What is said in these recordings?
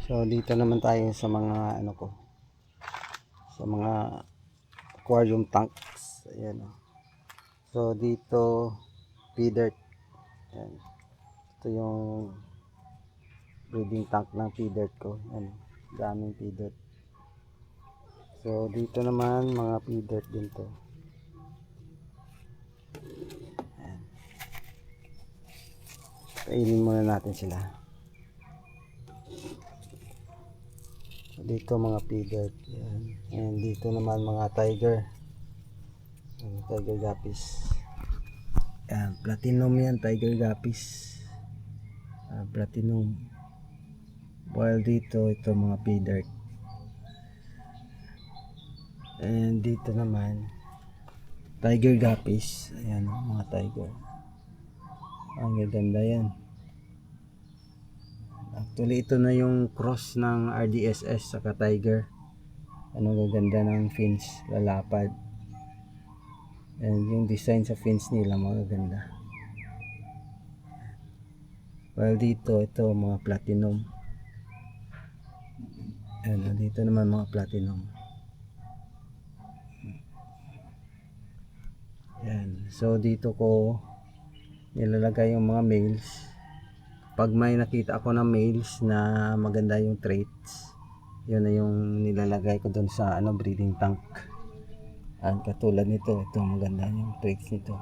So dito naman tayo sa mga ano ko, sa mga aquarium tanks. Ayan. So dito feeder. Ayan. Ito yung breeding tank ng feeder ko. Ayan. Daming feeder. So dito naman mga feeder din to. Ayan. Kainin muna natin sila. Dito mga feeder. Ayan. And dito naman mga tiger. Ayan, tiger guppies. Ayan, platinum yan, tiger guppies. Platinum. While dito ito mga feeder. And dito naman tiger guppies. Ayan mga tiger. Ang ganda yan. Actually ito na yung cross ng RDSS saka tiger. Ano gaganda ng fins, lalapad. And yung design sa fins nila magaganda. While dito ito mga platinum. Ayan, dito naman mga platinum. Ayan. So dito ko nilalagay yung mga males. Pag may nakita ako ng males na maganda yung traits, yun na yung nilalagay ko doon sa ano, breeding tank. At katulad nito, ito maganda yung traits nito.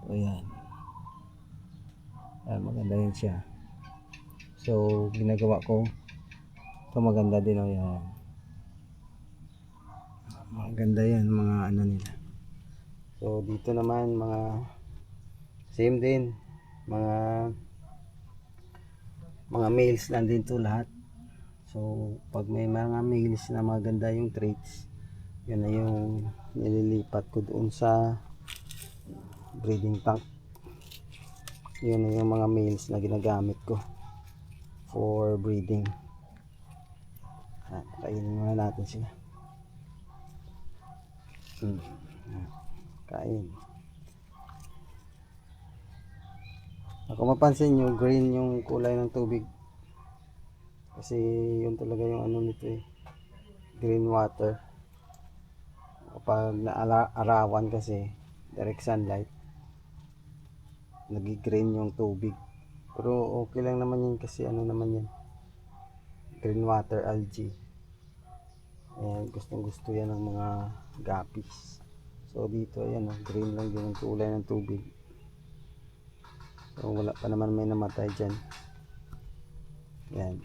So yan. Maganda yun siya. So ginagawa ko, ito maganda din o yan. Maganda yan mga ano nila. So dito naman mga same din, mga males lang din to lahat. So pag may mga males na maganda yung traits, yun na yung nililipat ko doon sa breeding tank. Yun na yung mga males na ginagamit ko for breeding. Kainin muna natin sila. Kain. Kung mapansin nyo, green yung kulay ng tubig. Kasi yun talaga yung ano nito eh. Green water. Kapag naarawan kasi, direct sunlight, nag-green yung tubig. Pero okay lang naman yun kasi ano naman yan. Green water algae. Ayan, gustong gusto yan ng mga guppies. So dito, ayan, green lang din ang kulay ng tubig. So wala pa naman may namatay dyan. Yan.